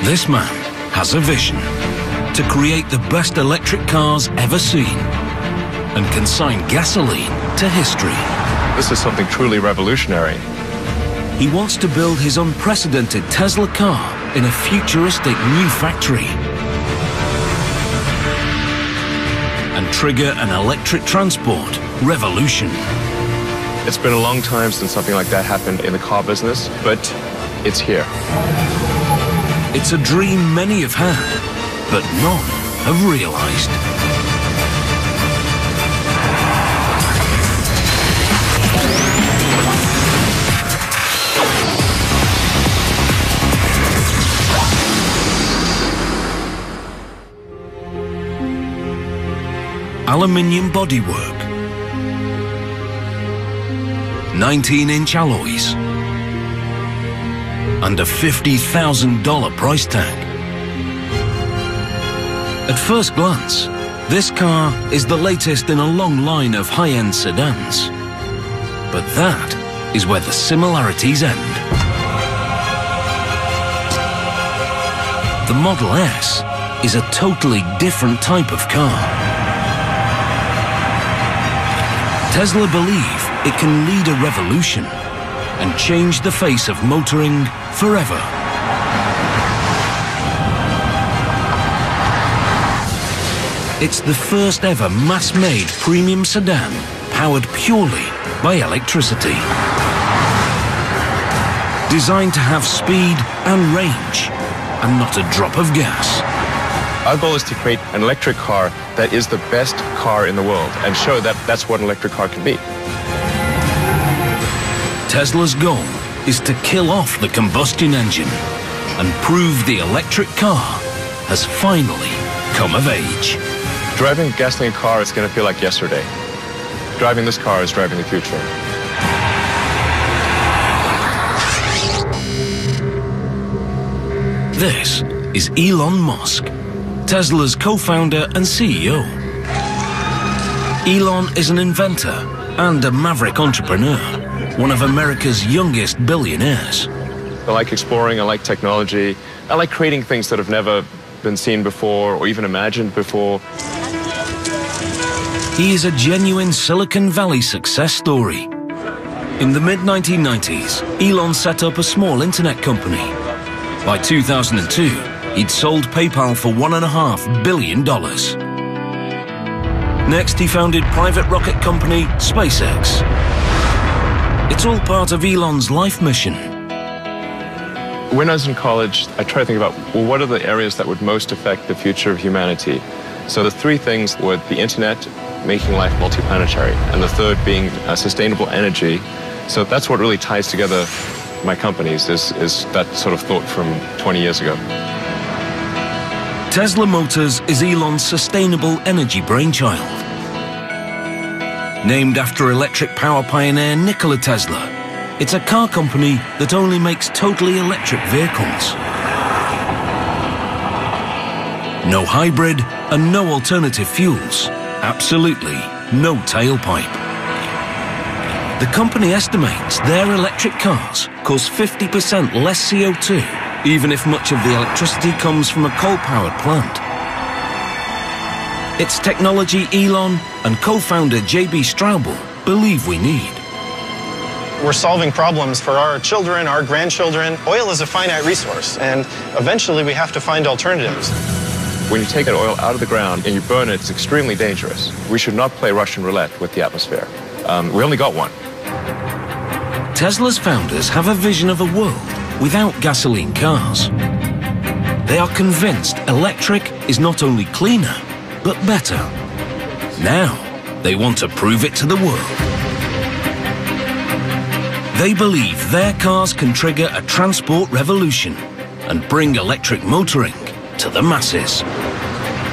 This man has a vision to create the best electric cars ever seen and consign gasoline to history. This is something truly revolutionary. He wants to build his unprecedented Tesla car in a futuristic new factory and trigger an electric transport revolution. It's been a long time since something like that happened in the car business, but it's here. It's a dream many have had, but none have realized. Aluminium bodywork, 19-inch alloys, and a $50,000 price tag. At first glance, this car is the latest in a long line of high-end sedans. But that is where the similarities end. The Model S is a totally different type of car. Tesla believe it can lead a revolution and change the face of motoring forever. It's the first ever mass-made premium sedan powered purely by electricity. Designed to have speed and range and not a drop of gas. Our goal is to create an electric car that is the best car in the world and show that that's what an electric car can be. Tesla's goal is to kill off the combustion engine and prove the electric car has finally come of age. Driving a gasoline car is going to feel like yesterday. Driving this car is driving the future. This is Elon Musk, Tesla's co-founder and CEO. Elon is an inventor and a maverick entrepreneur, one of America's youngest billionaires. I like exploring, I like technology, I like creating things that have never been seen before or even imagined before. He is a genuine Silicon Valley success story. In the mid-1990s, Elon set up a small internet company. By 2002, he'd sold PayPal for $1.5 billion. Next, he founded private rocket company SpaceX. It's all part of Elon's life mission. When I was in college, I tried to think about, well, what are the areas that would most affect the future of humanity? So the three things were the internet, making life multiplanetary, and the third being sustainable energy. So that's what really ties together my companies, is that sort of thought from 20 years ago. Tesla Motors is Elon's sustainable energy brainchild. Named after electric power pioneer Nikola Tesla, it's a car company that only makes totally electric vehicles. No hybrid and no alternative fuels. Absolutely no tailpipe. The company estimates their electric cars cause 50% less CO2, even if much of the electricity comes from a coal-powered plant. It's technology Elon and co-founder J.B. Straubel believe we need. We're solving problems for our children, our grandchildren. Oil is a finite resource, and eventually we have to find alternatives. When you take that oil out of the ground and you burn it, it's extremely dangerous. We should not play Russian roulette with the atmosphere. We only got one. Tesla's founders have a vision of a world without gasoline cars. They are convinced electric is not only cleaner, but better. Now, they want to prove it to the world. They believe their cars can trigger a transport revolution and bring electric motoring to the masses.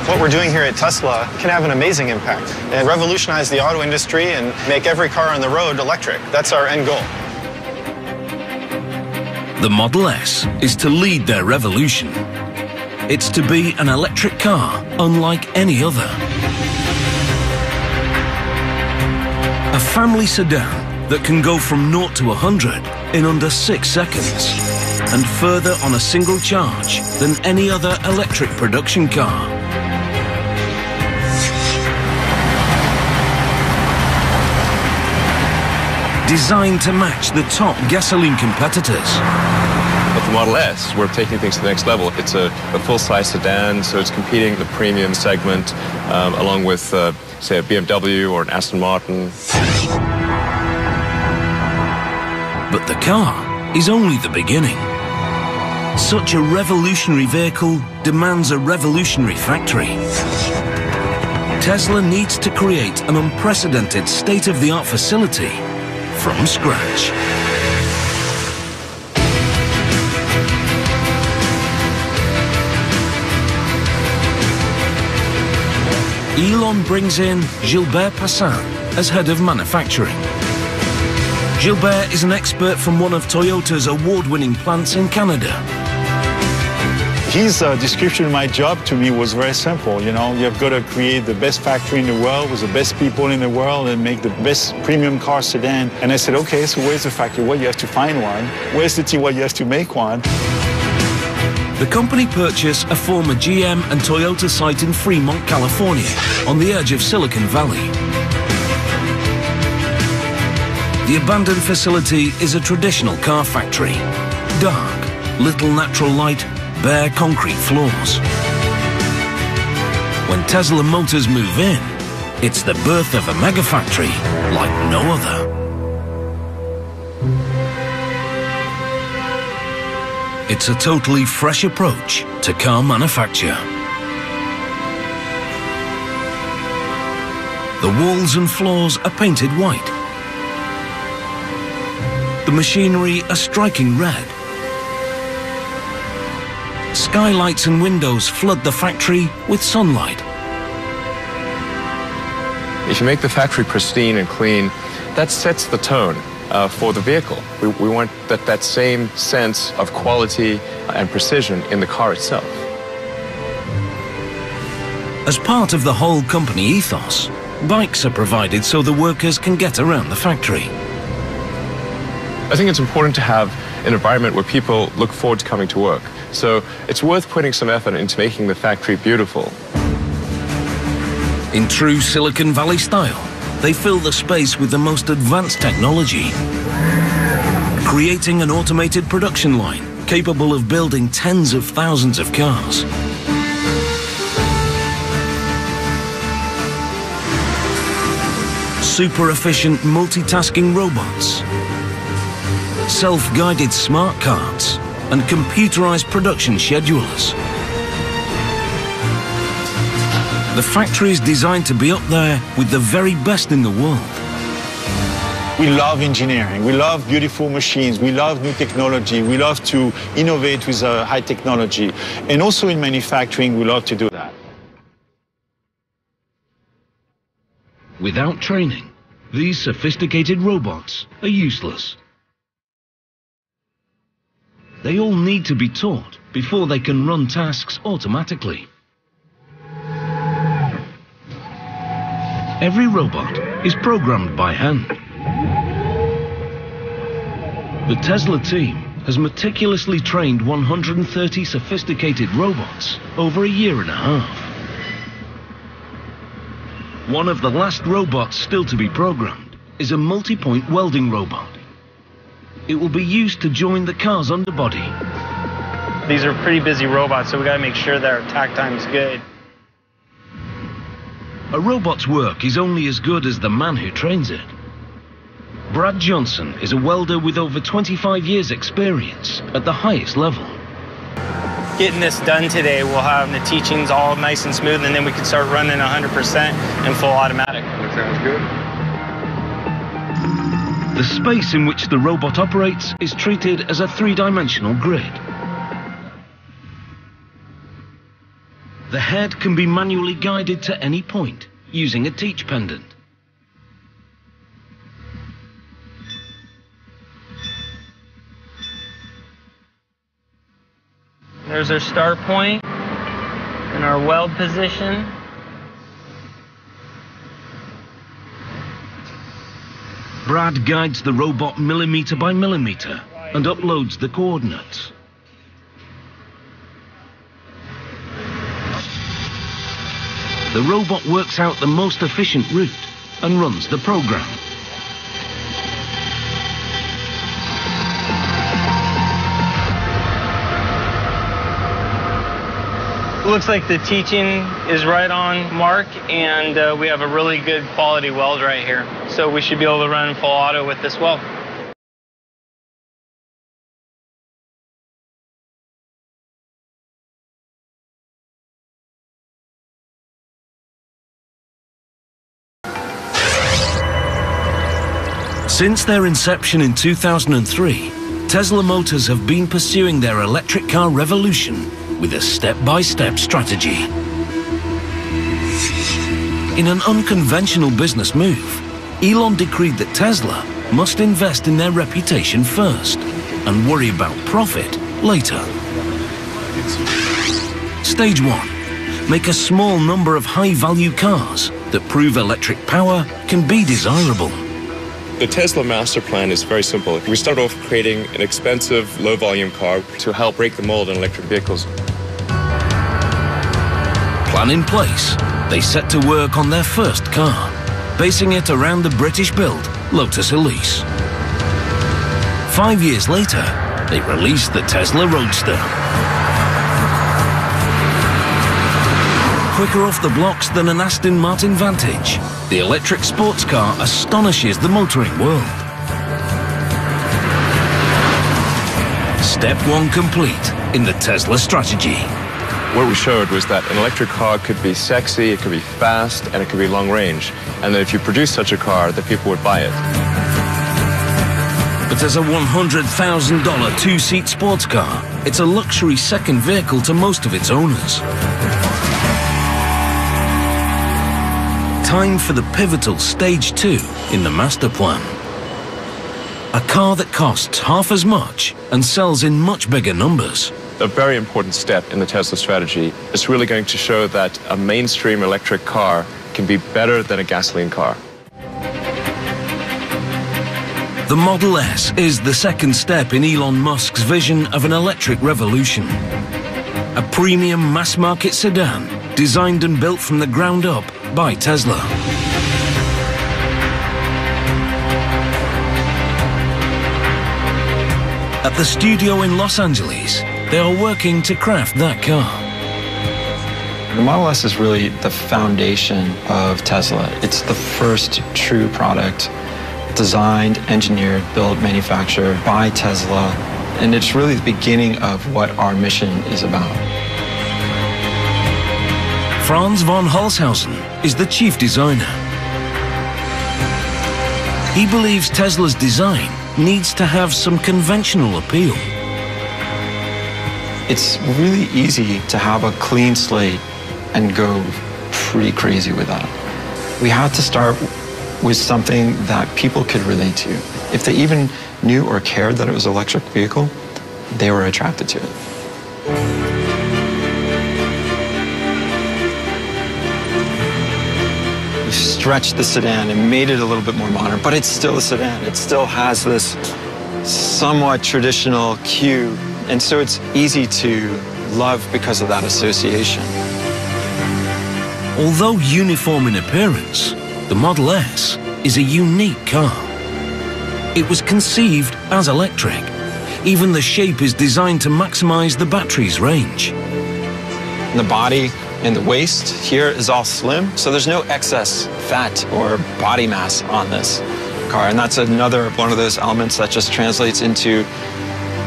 What we're doing here at Tesla can have an amazing impact and revolutionize the auto industry and make every car on the road electric. That's our end goal. The Model S is to lead their revolution. It's to be an electric car unlike any other. A family sedan that can go from 0 to 100 in under 6 seconds. and further on a single charge than any other electric production car. Designed to match the top gasoline competitors. With the Model S, we're taking things to the next level. It's a full-size sedan, so it's competing in the premium segment, along with, say, a BMW or an Aston Martin. But the car is only the beginning. Such a revolutionary vehicle demands a revolutionary factory. Tesla needs to create an unprecedented state-of-the-art facility from scratch. Elon brings in Gilbert Passin as head of manufacturing. Gilbert is an expert from one of Toyota's award-winning plants in Canada. His description of my job to me was very simple. You know, you've got to create the best factory in the world with the best people in the world and make the best premium car sedan. And I said, okay, so where's the factory? Well, you have to find one. Where's the team? Well, you have to make one. The company purchased a former GM and Toyota site in Fremont, California, on the edge of Silicon Valley. The abandoned facility is a traditional car factory. Dark, little natural light, bare concrete floors. When Tesla Motors move in, it's the birth of a mega factory like no other. It's a totally fresh approach to car manufacture. The walls and floors are painted white. The machinery a striking red. Skylights and windows flood the factory with sunlight. If you make the factory pristine and clean, that sets the tone for the vehicle. We want that same sense of quality and precision in the car itself. As part of the whole company ethos, bikes are provided so the workers can get around the factory. I think it's important to have an environment where people look forward to coming to work. So it's worth putting some effort into making the factory beautiful. In true Silicon Valley style, they fill the space with the most advanced technology, creating an automated production line capable of building tens of thousands of cars. Super efficient multitasking robots, self-guided smart carts, and computerized production schedulers. The factory is designed to be up there with the very best in the world. We love engineering. We love beautiful machines. We love new technology. We love to innovate with high technology. And also in manufacturing, we love to do that. Without training, these sophisticated robots are useless. They all need to be taught before they can run tasks automatically. Every robot is programmed by hand. The Tesla team has meticulously trained 130 sophisticated robots over a year and a half. One of the last robots still to be programmed is a multi-point welding robot. It will be used to join the car's underbody. These are pretty busy robots, so we gotta make sure that our tack time is good. A robot's work is only as good as the man who trains it. Brad Johnson is a welder with over 25 years experience at the highest level. Getting this done today, we'll have the teachings all nice and smooth, and then we can start running 100% in full automatic. That sounds good. The space in which the robot operates is treated as a three-dimensional grid. The head can be manually guided to any point using a teach pendant. There's our start point and our weld position. Brad guides the robot millimeter by millimeter and uploads the coordinates. the robot works out the most efficient route and runs the program. Looks like the teaching is right on mark, and we have a really good quality weld right here. So we should be able to run full auto with this weld. Since their inception in 2003, Tesla Motors have been pursuing their electric car revolution with a step-by-step strategy. In an unconventional business move, Elon decreed that Tesla must invest in their reputation first and worry about profit later. Stage 1. Make a small number of high-value cars that prove electric power can be desirable. The Tesla master plan is very simple. We start off creating an expensive, low-volume car to help break the mold in electric vehicles. Plan in place, they set to work on their first car, basing it around the British-built Lotus Elise. 5 years later, they released the Tesla Roadster. Quicker off the blocks than an Aston Martin Vantage, the electric sports car astonishes the motoring world. Step 1 complete in the Tesla strategy. What we showed was that an electric car could be sexy, it could be fast, and it could be long range. And that if you produce such a car, that people would buy it. But as a $100,000 two-seat sports car, it's a luxury second vehicle to most of its owners. Time for the pivotal Stage 2 in the master plan. A car that costs half as much and sells in much bigger numbers. A very important step in the Tesla strategy is really going to show that a mainstream electric car can be better than a gasoline car. The Model S is the second step in Elon Musk's vision of an electric revolution. A premium mass-market sedan designed and built from the ground up by Tesla. At the studio in Los Angeles, they are working to craft that car. The Model S is really the foundation of Tesla. It's the first true product designed, engineered, built, manufactured by Tesla. And it's really the beginning of what our mission is about. Franz von Holzhausen is the chief designer. He believes Tesla's design needs to have some conventional appeal. It's really easy to have a clean slate and go pretty crazy with that. We had to start with something that people could relate to. If they even knew or cared that it was an electric vehicle, they were attracted to it. We stretched the sedan and made it a little bit more modern, but it's still a sedan. It still has this somewhat traditional hue, and so it's easy to love because of that association. Although uniform in appearance, the Model S is a unique car. It was conceived as electric. Even the shape is designed to maximize the battery's range. The body and the waist here is all slim, so there's no excess fat or body mass on this car. And that's another one of those elements that just translates into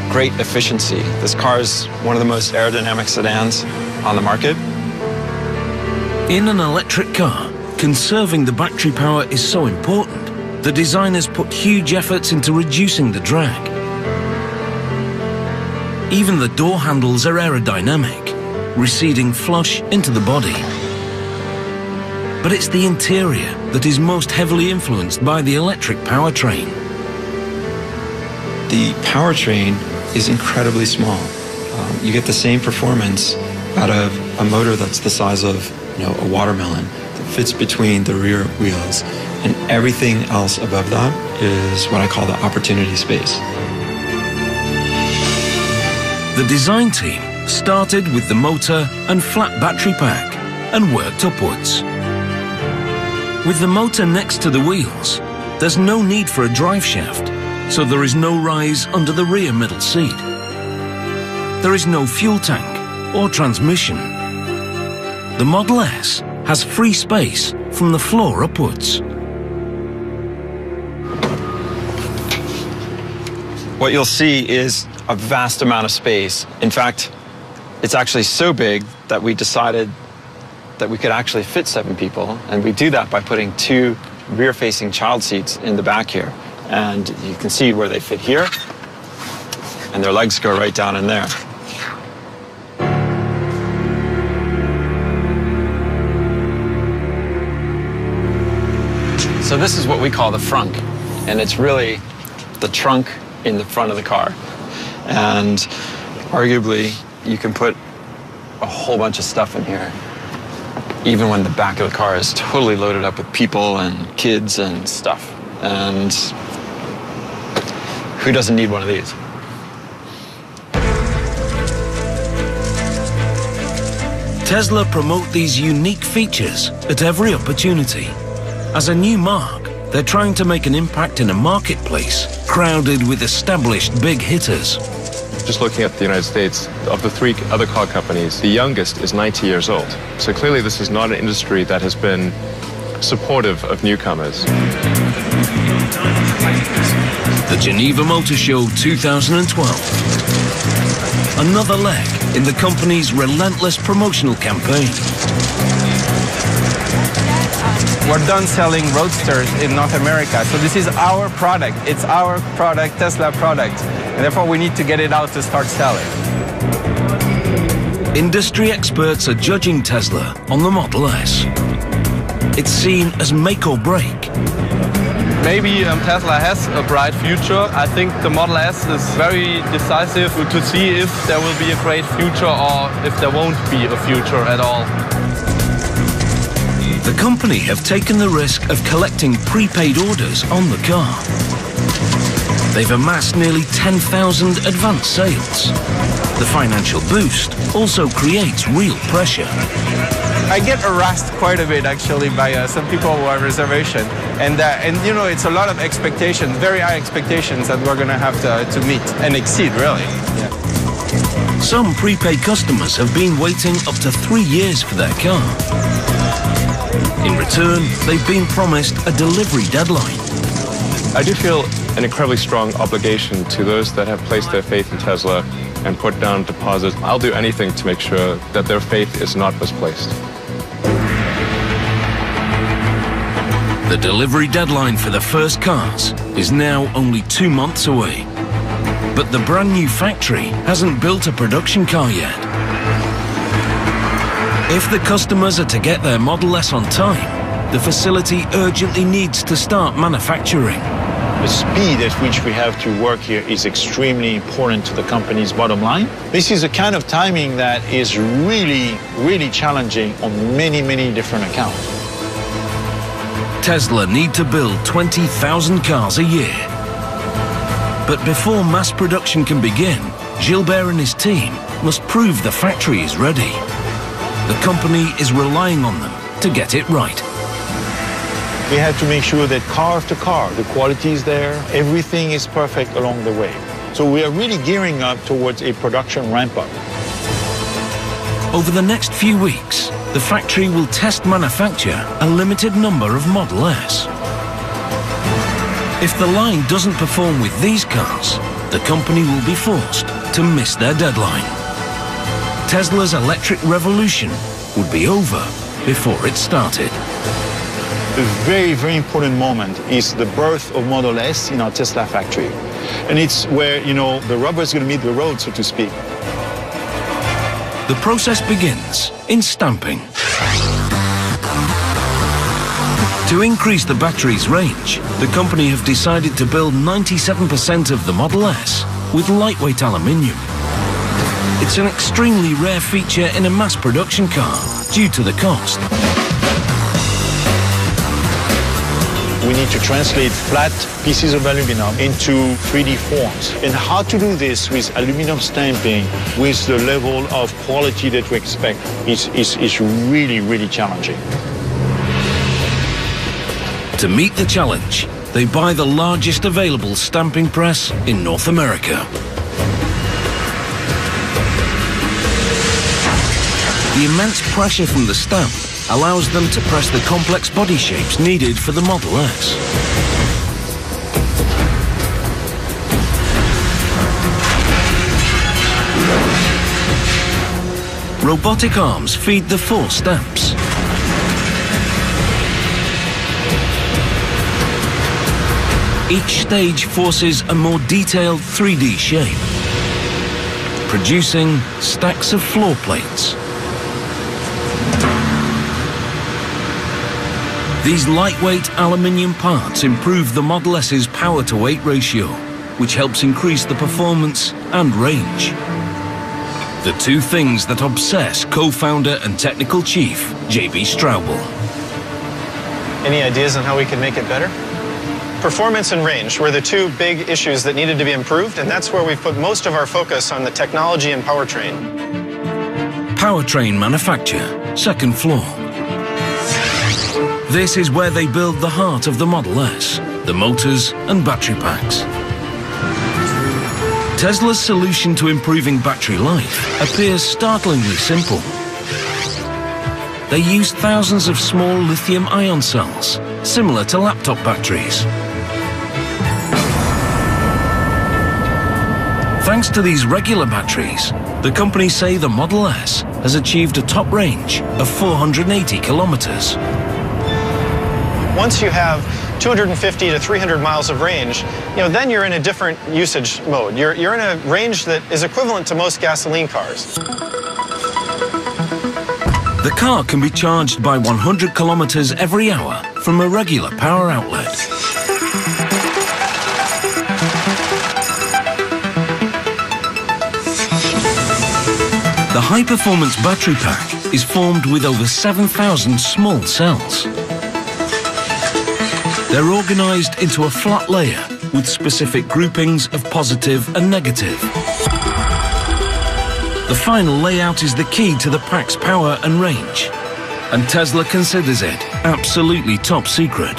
great efficiency. This car is one of the most aerodynamic sedans on the market. In an electric car, conserving the battery power is so important. The designers put huge efforts into reducing the drag. Even the door handles are aerodynamic, receding flush into the body. But it's the interior that is most heavily influenced by the electric powertrain. The powertrain is incredibly small. You get the same performance out of a motor that's the size of, a watermelon that fits between the rear wheels, and everything else above that is what I call the opportunity space. The design team started with the motor and flat battery pack and worked upwards. With the motor next to the wheels, there's no need for a drive shaft, so there is no rise under the rear middle seat. There is no fuel tank or transmission. The Model S has free space from the floor upwards. What you'll see is a vast amount of space. In fact, it's actually so big that we decided that we could actually fit 7 people, and we do that by putting 2 rear-facing child seats in the back here. And you can see where they fit here, and their legs go right down in there. So this is what we call the frunk, and it's really the trunk in the front of the car. And arguably, you can put a whole bunch of stuff in here, even when the back of the car is totally loaded up with people and kids and stuff. And who doesn't need one of these? Tesla promote these unique features at every opportunity. As a new mark, they're trying to make an impact in a marketplace crowded with established big hitters. Just looking at the United States, of the 3 other car companies, the youngest is 90 years old. So clearly this is not an industry that has been supportive of newcomers. The Geneva Motor Show 2012. Another leg in the company's relentless promotional campaign. We're done selling Roadsters in North America, so this is our product. It's our product, Tesla product, and therefore we need to get it out to start selling. Industry experts are judging Tesla on the Model S. It's seen as make or break. Maybe Tesla has a bright future. I think the Model S is very decisive to see if there will be a great future or if there won't be a future at all. The company have taken the risk of collecting prepaid orders on the car. They've amassed nearly 10,000 advance sales. The financial boost also creates real pressure. I get harassed quite a bit actually by some people who have reservation, and you know, it's a lot of expectations, very high expectations that we're going to have to meet and exceed, really. Yeah. Some prepaid customers have been waiting up to 3 years for their car. In return, they've been promised a delivery deadline. I do feel an incredibly strong obligation to those that have placed their faith in Tesla and put down deposits. I'll do anything to make sure that their faith is not misplaced. The delivery deadline for the first cars is now only 2 months away. But the brand new factory hasn't built a production car yet. If the customers are to get their Model S on time, the facility urgently needs to start manufacturing. The speed at which we have to work here is extremely important to the company's bottom line. This is a kind of timing that is really, really challenging on many, many different accounts. Tesla need to build 20,000 cars a year. But before mass production can begin, Gilbert and his team must prove the factory is ready. The company is relying on them to get it right. We have to make sure that car after car, the quality is there, everything is perfect along the way. So we are really gearing up towards a production ramp-up. Over the next few weeks, the factory will test manufacture a limited number of Model S. If the line doesn't perform with these cars, the company will be forced to miss their deadline. Tesla's electric revolution would be over before it started. A very, very important moment is the birth of Model S in our Tesla factory. And it's where, you know, the rubber is going to meet the road, so to speak. The process begins in stamping. To increase the battery's range, the company have decided to build 97% of the Model S with lightweight aluminium. It's an extremely rare feature in a mass production car due to the cost. We need to translate flat pieces of aluminum into 3D forms. And how to do this with aluminum stamping with the level of quality that we expect is really, really challenging. To meet the challenge, they buy the largest available stamping press in North America. The immense pressure from the stamp allows them to press the complex body shapes needed for the Model S. Robotic arms feed the 4 stamps. Each stage forces a more detailed 3D shape, producing stacks of floor plates. These lightweight aluminium parts improve the Model S's power-to-weight ratio, which helps increase the performance and range. The two things that obsess co-founder and technical chief, J.B. Straubel. Any ideas on how we can make it better? Performance and range were the two big issues that needed to be improved, and that's where we've put most of our focus on the technology and powertrain. Powertrain manufacture, second floor. This is where they build the heart of the Model S, the motors and battery packs. Tesla's solution to improving battery life appears startlingly simple. They use thousands of small lithium-ion cells, similar to laptop batteries. Thanks to these regular batteries, the company say the Model S has achieved a top range of 480 kilometers. Once you have 250 to 300 miles of range, then you're in a different usage mode. You're in a range that is equivalent to most gasoline cars. The car can be charged by 100 kilometers every hour from a regular power outlet. The high-performance battery pack is formed with over 7,000 small cells. They're organized into a flat layer with specific groupings of positive and negative. The final layout is the key to the pack's power and range, and Tesla considers it absolutely top secret.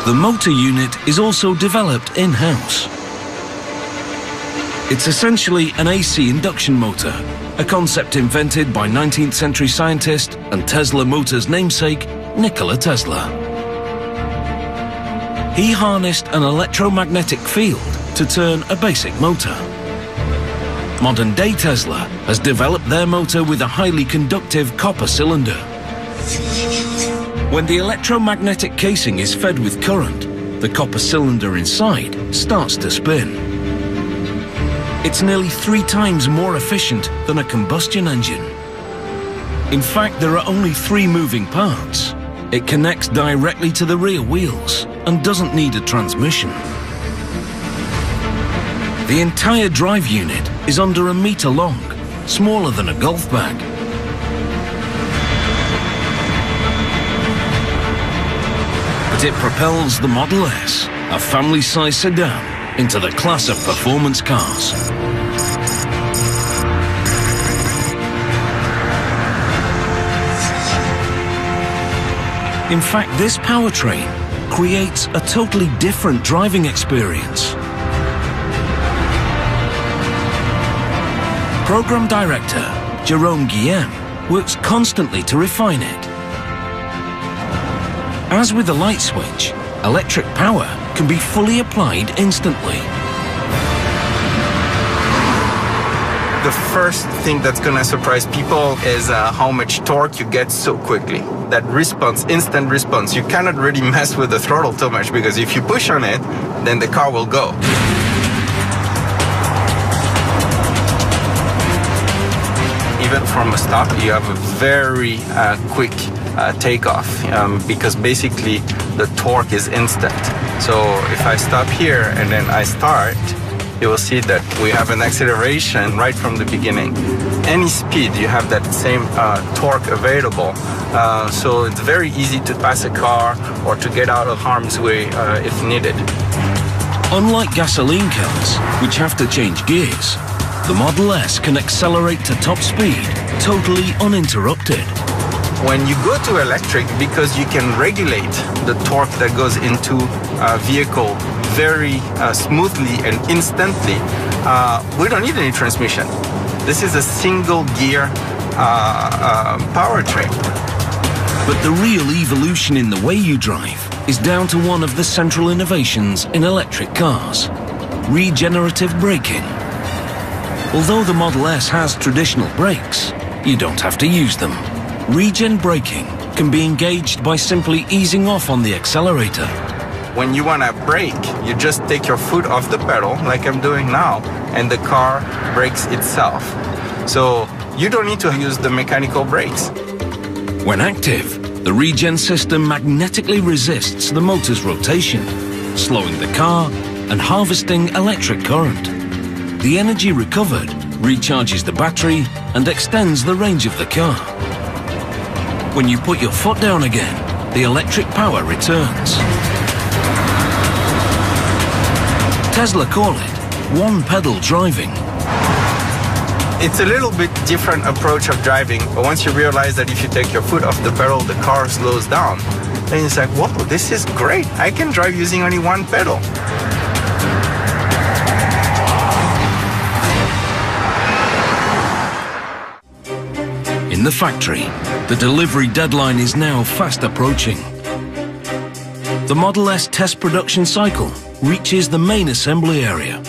The motor unit is also developed in-house. It's essentially an AC induction motor, a concept invented by 19th century scientist and Tesla Motors namesake, Nikola Tesla. He harnessed an electromagnetic field to turn a basic motor. Modern-day Tesla has developed their motor with a highly conductive copper cylinder. When the electromagnetic casing is fed with current, the copper cylinder inside starts to spin. It's nearly 3 times more efficient than a combustion engine. In fact, there are only 3 moving parts. It connects directly to the rear wheels and doesn't need a transmission. The entire drive unit is under a meter long, smaller than a golf bag. But it propels the Model S, a family-size sedan, into the class of performance cars. In fact, this powertrain creates a totally different driving experience. Program Director Jerome Guillem works constantly to refine it. As with the light switch, electric power can be fully applied instantly. The first thing that's gonna surprise people is how much torque you get so quickly. That response, instant response, you cannot really mess with the throttle too much because if you push on it, then the car will go. Even from a stop, you have a very quick takeoff because basically the torque is instant. So if I stop here and then I start, you will see that we have an acceleration right from the beginning. any speed, you have that same torque available. So it's very easy to pass a car or to get out of harm's way if needed. Unlike gasoline cars, which have to change gears, the Model S can accelerate to top speed totally uninterrupted. When you go to electric, because you can regulate the torque that goes into a vehicle very smoothly and instantly, we don't need any transmission. This is a single gear powertrain. But the real evolution in the way you drive is down to one of the central innovations in electric cars: regenerative braking. Although the Model S has traditional brakes, you don't have to use them. Regen braking can be engaged by simply easing off on the accelerator. When you want to brake, you just take your foot off the pedal, like I'm doing now, and the car brakes itself. So you don't need to use the mechanical brakes. When active, the regen system magnetically resists the motor's rotation, slowing the car and harvesting electric current. The energy recovered recharges the battery and extends the range of the car. When you put your foot down again, the electric power returns. Tesla call it one-pedal driving. It's a little bit different approach of driving, but once you realize that if you take your foot off the pedal, the car slows down, then it's like, whoa, this is great. I can drive using only one pedal. In the factory, the delivery deadline is now fast approaching. The Model S test production cycle reaches the main assembly area.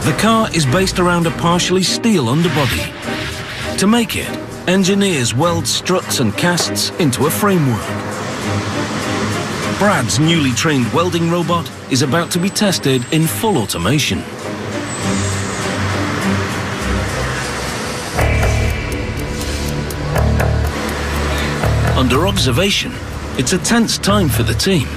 The car is based around a partially steel underbody. To make it, engineers weld struts and casts into a framework. Brad's newly trained welding robot is about to be tested in full automation. Under observation, it's a tense time for the team.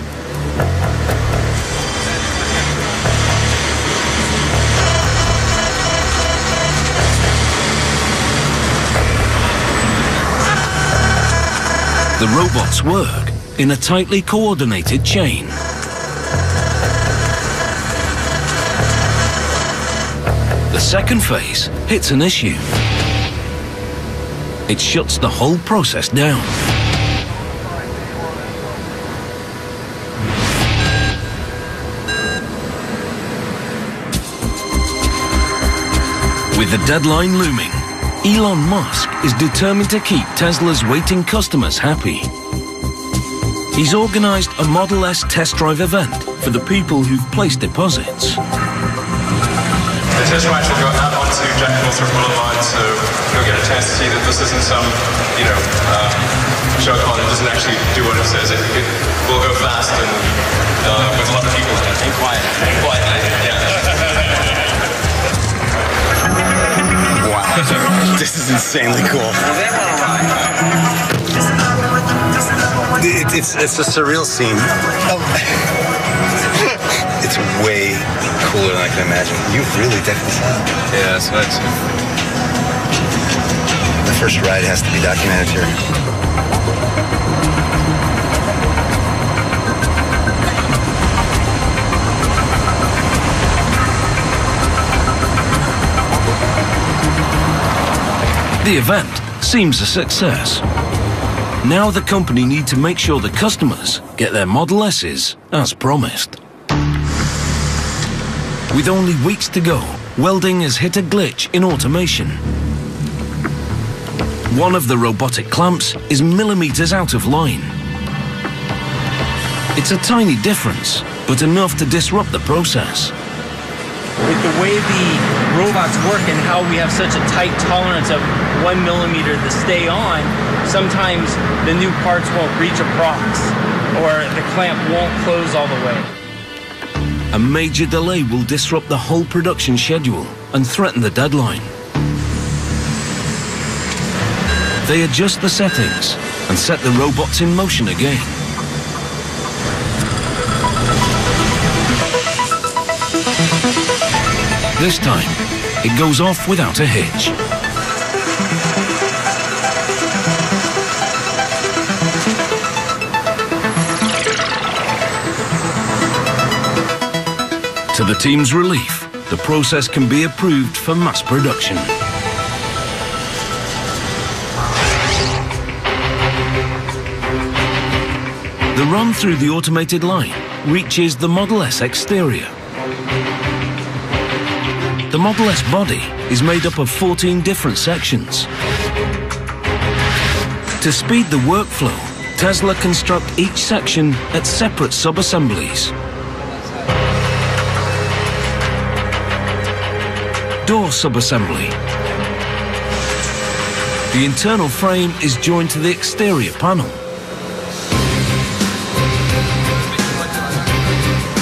The robots work in a tightly coordinated chain. The second phase hits an issue. It shuts the whole process down. With the deadline looming, Elon Musk is determined to keep Tesla's waiting customers happy. He's organized a Model S test drive event for the people who've placed deposits. The test drive will go out onto Jack Northrop Boulevard, so you'll get a chance to see that this isn't some, show car that doesn't actually do what it says. It will go fast and with a lot of people in it. And quiet. And quietly, yeah. Wow, this is insanely cool. It's a surreal scene. It's way cooler than I can imagine. You've really decked this out. Yeah, so that's... The first ride has to be documented here. The event seems a success. Now the company need to make sure the customers get their Model S's as promised. With only weeks to go, welding has hit a glitch in automation. One of the robotic clamps is millimeters out of line. It's a tiny difference, but enough to disrupt the process. With the way the robots work and how we have such a tight tolerance of 1 millimeter to stay on, sometimes the new parts won't reach a prox, or the clamp won't close all the way. A major delay will disrupt the whole production schedule and threaten the deadline. They adjust the settings and set the robots in motion again. This time, it goes off without a hitch. To the team's relief, the process can be approved for mass production. The run through the automated line reaches the Model S exterior. The Model S body is made up of 14 different sections. To speed the workflow, Tesla construct each section at separate sub-assemblies. Door sub-assembly. The internal frame is joined to the exterior panel.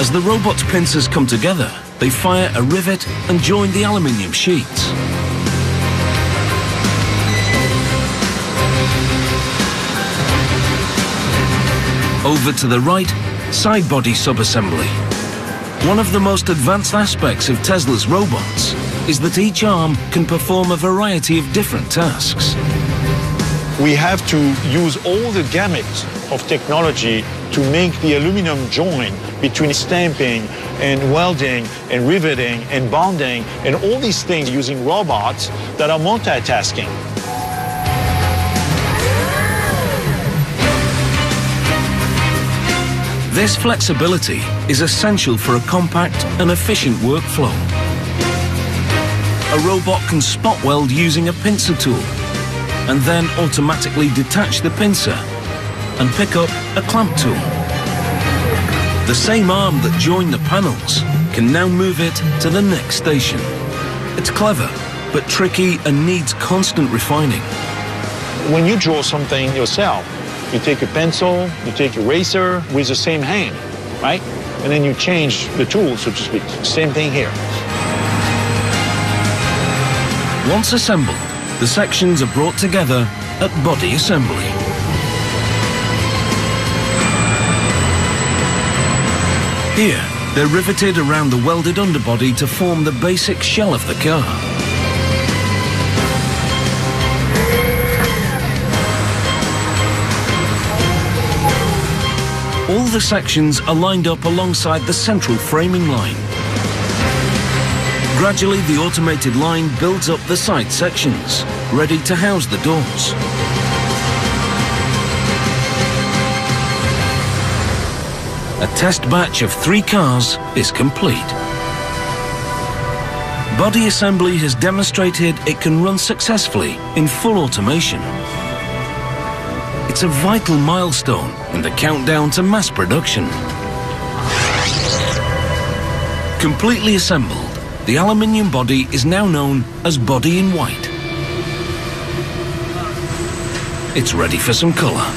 As the robot's pincers come together, they fire a rivet and join the aluminium sheets. Over to the right, side body sub-assembly. One of the most advanced aspects of Tesla's robots is that each arm can perform a variety of different tasks. We have to use all the gamut of technology to make the aluminum joint between stamping and welding and riveting and bonding and all these things using robots that are multitasking. This flexibility is essential for a compact and efficient workflow. A robot can spot weld using a pincer tool and then automatically detach the pincer and pick up a clamp tool. The same arm that joined the panels can now move it to the next station. It's clever, but tricky and needs constant refining. When you draw something yourself, you take a pencil, you take a eraser with the same hand, right? And then you change the tool, so to speak. Same thing here. Once assembled, the sections are brought together at body assembly. Here, they're riveted around the welded underbody to form the basic shell of the car. All the sections are lined up alongside the central framing line. Gradually, the automated line builds up the side sections, ready to house the doors. A test batch of 3 cars is complete. Body assembly has demonstrated it can run successfully in full automation. It's a vital milestone in the countdown to mass production. Completely assembled, the aluminium body is now known as body in white. It's ready for some colour.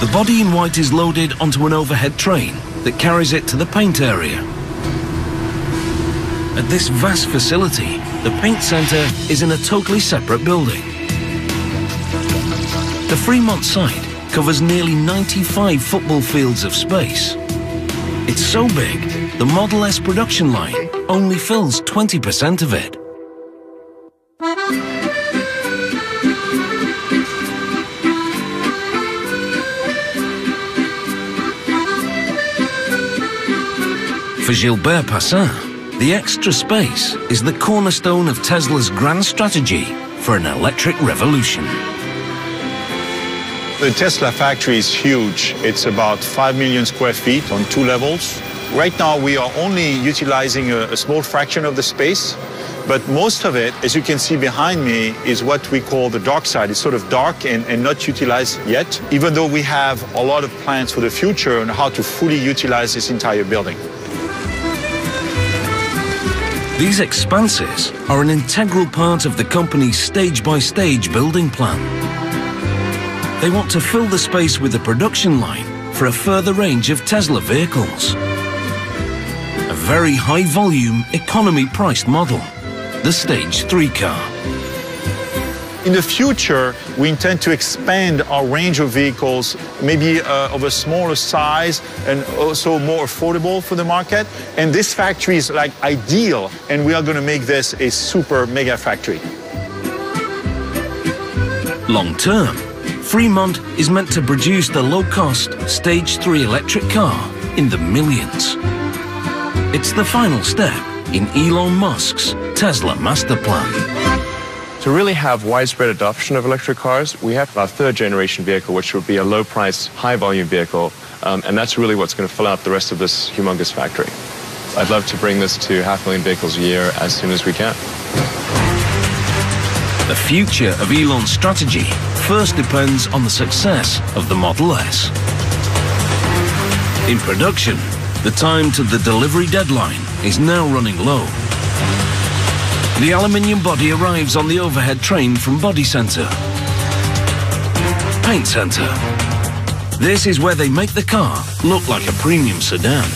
The body in white is loaded onto an overhead train that carries it to the paint area. At this vast facility, the paint centre is in a totally separate building. The Fremont site covers nearly 95 football fields of space. It's so big, the Model S production line only fills 20% of it. For Gilbert Passin, the extra space is the cornerstone of Tesla's grand strategy for an electric revolution. The Tesla factory is huge. It's about 5 million square feet on 2 levels. Right now, we are only utilizing a small fraction of the space, but most of it, as you can see behind me, is what we call the dark side. It's sort of dark and not utilized yet, even though we have a lot of plans for the future on how to fully utilize this entire building. These expanses are an integral part of the company's stage-by-stage building plan. They want to fill the space with a production line for a further range of Tesla vehicles. A very high-volume, economy-priced model, the Stage 3 car. In the future, we intend to expand our range of vehicles, maybe of a smaller size and also more affordable for the market. And this factory is like ideal, and we are going to make this a super mega factory. Long term, Fremont is meant to produce the low-cost Stage 3 electric car in the millions. It's the final step in Elon Musk's Tesla master plan. To really have widespread adoption of electric cars, we have our third generation vehicle, which would be a low price, high volume vehicle. And that's really what's going to fill out the rest of this humongous factory. I'd love to bring this to 500,000 vehicles a year as soon as we can. The future of Elon's strategy first depends on the success of the Model S. In production, the time to the delivery deadline is now running low. The aluminium body arrives on the overhead train from Body Center. Paint Center. This is where they make the car look like a premium sedan.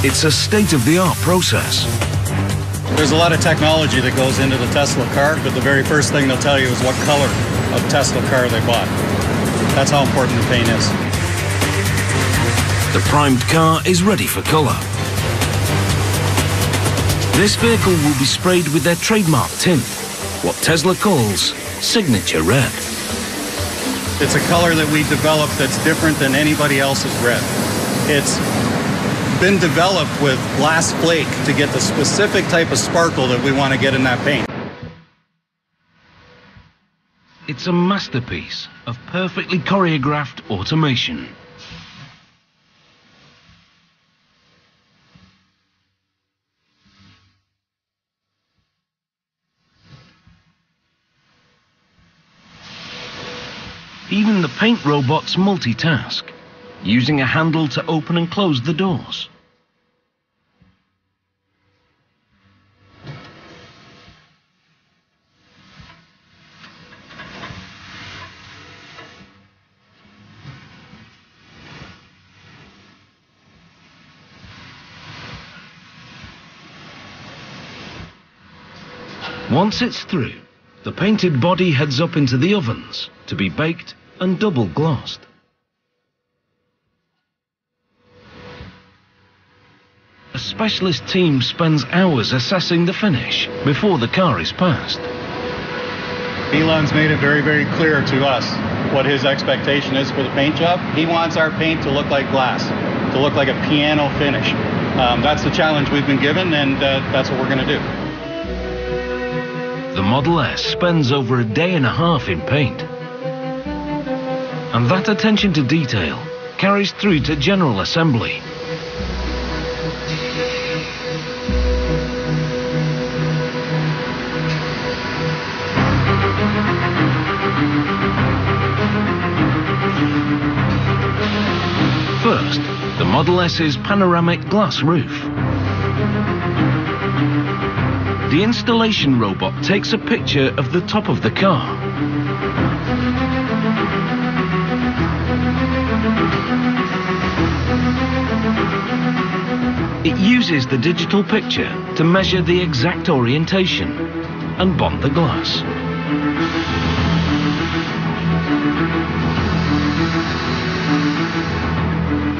It's a state-of-the-art process. There's a lot of technology that goes into the Tesla car, but the very first thing they'll tell you is what color of Tesla car they bought. That's how important the paint is. The primed car is ready for color. This vehicle will be sprayed with their trademark tint, what Tesla calls signature red. It's a color that we developed that's different than anybody else's red. It's been developed with glass flake to get the specific type of sparkle that we want to get in that paint. It's a masterpiece of perfectly choreographed automation. Even the paint robots multitask, using a handle to open and close the doors. Once it's through, the painted body heads up into the ovens to be baked and double glossed. A specialist team spends hours assessing the finish before the car is passed. Elon's made it very, very clear to us what his expectation is for the paint job. He wants our paint to look like glass, to look like a piano finish. That's the challenge we've been given, and that's what we're going to do. The Model S spends over a day and a half in paint. And that attention to detail carries through to general assembly. First, the Model S's panoramic glass roof. The installation robot takes a picture of the top of the car. It uses the digital picture to measure the exact orientation and bond the glass.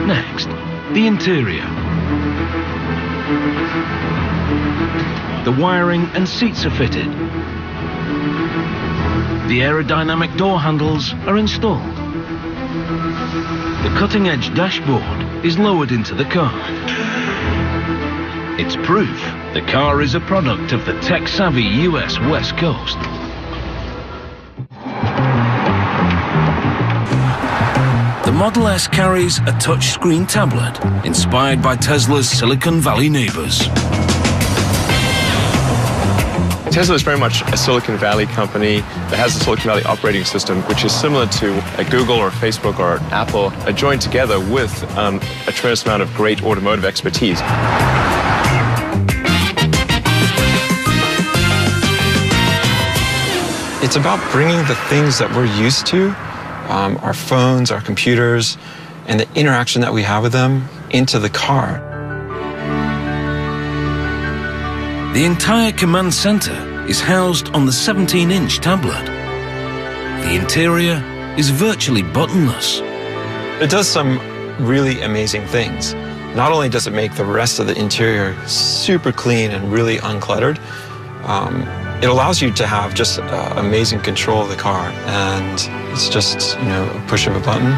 Next, the interior. The wiring and seats are fitted. The aerodynamic door handles are installed. The cutting-edge dashboard is lowered into the car. It's proof the car is a product of the tech-savvy US West Coast. The Model S carries a touchscreen tablet inspired by Tesla's Silicon Valley neighbors. Tesla is very much a Silicon Valley company that has a Silicon Valley operating system, which is similar to a Google or Facebook or Apple, joined together with a tremendous amount of great automotive expertise. It's about bringing the things that we're used to, our phones, our computers, and the interaction that we have with them into the car. The entire command center is housed on the 17-inch tablet. The interior is virtually buttonless. It does some really amazing things. Not only does it make the rest of the interior super clean and really uncluttered, it allows you to have just amazing control of the car. And it's just, you know, a push of a button.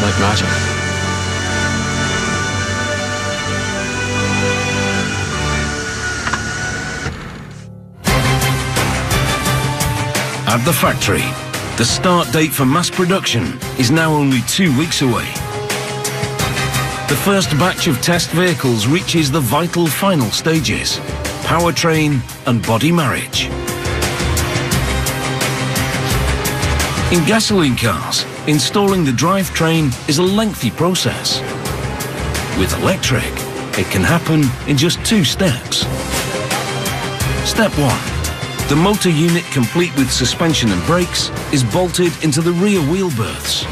Like magic. At the factory, the start date for mass production is now only 2 weeks away. The first batch of test vehicles reaches the vital final stages: powertrain and body marriage. In gasoline cars, installing the drivetrain is a lengthy process. With electric, it can happen in just 2 steps. Step 1. The motor unit, complete with suspension and brakes, is bolted into the rear wheel berths.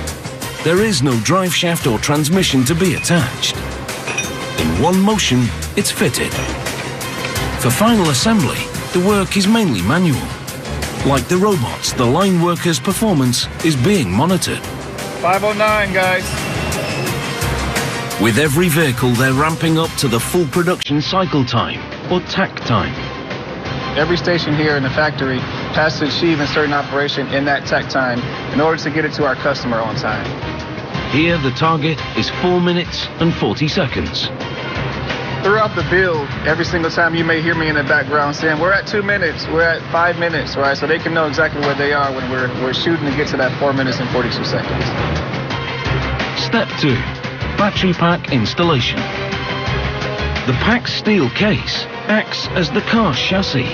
There is no drive shaft or transmission to be attached. In one motion, it's fitted. For final assembly, the work is mainly manual. Like the robots, the line workers' performance is being monitored. 509, guys. With every vehicle, they're ramping up to the full production cycle time, or TAC time. Every station here in the factory has to achieve a certain operation in that tech time in order to get it to our customer on time. Here, the target is 4 minutes and 40 seconds. Throughout the build, every single time you may hear me in the background saying, we're at 2 minutes, we're at 5 minutes, right? So they can know exactly where they are when we're shooting to get to that 4 minutes and 42 seconds. Step 2, battery pack installation. The pack's steel case acts as the car's chassis.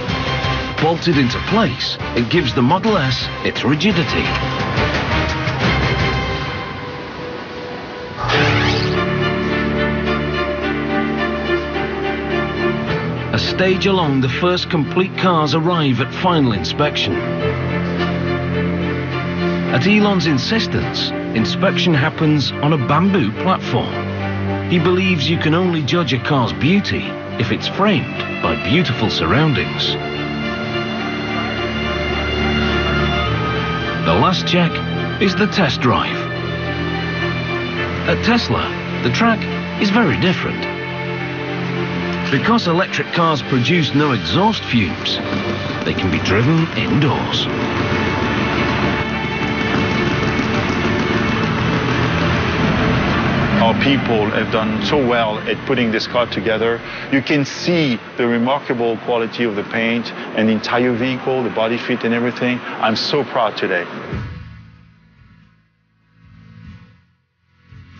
Bolted into place, it gives the Model S its rigidity. A stage along, the first complete cars arrive at final inspection. At Elon's insistence, inspection happens on a bamboo platform. He believes you can only judge a car's beauty if it's framed by beautiful surroundings. The last check is the test drive. At Tesla, the track is very different. Because electric cars produce no exhaust fumes, they can be driven indoors. Our people have done so well at putting this car together. You can see the remarkable quality of the paint and the entire vehicle, the body fit and everything. I'm so proud today.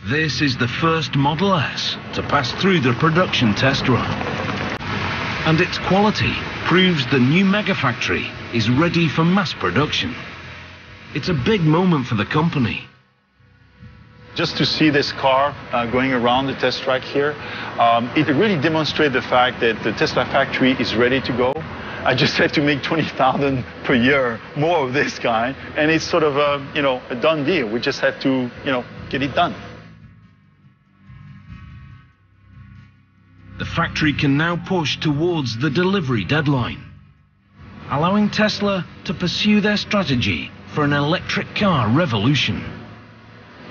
This is the first Model S to pass through the production test run. And its quality proves the new mega factory is ready for mass production. It's a big moment for the company. Just to see this car going around the test track here, it really demonstrates the fact that the Tesla factory is ready to go. I just have to make 20,000 per year more of this kind, and it's sort of a, a done deal. We just have to, get it done. The factory can now push towards the delivery deadline, allowing Tesla to pursue their strategy for an electric car revolution.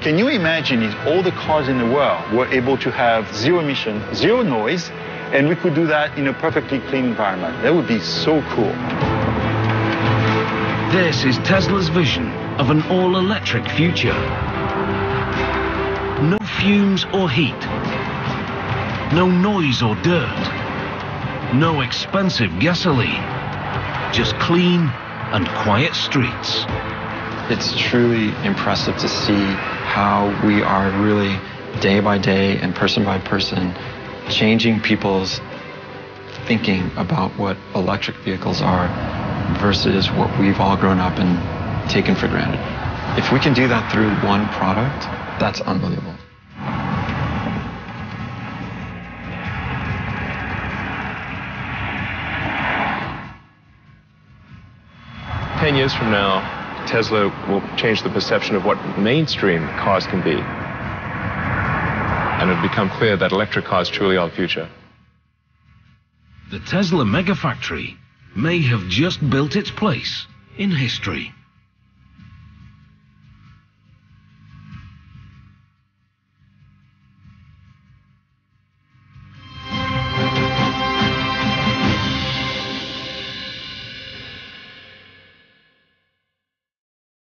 Can you imagine if all the cars in the world were able to have zero emission, zero noise, and we could do that in a perfectly clean environment? That would be so cool. This is Tesla's vision of an all-electric future. No fumes or heat. No noise or dirt. No expensive gasoline. Just clean and quiet streets. It's truly impressive to see how we are really day by day and person by person changing people's thinking about what electric vehicles are versus what we've all grown up and taken for granted. If we can do that through one product, that's unbelievable. "10 years from now, Tesla will change the perception of what mainstream cars can be. and it would become clear that electric cars truly are the future. The Tesla Megafactory may have just built its place in history.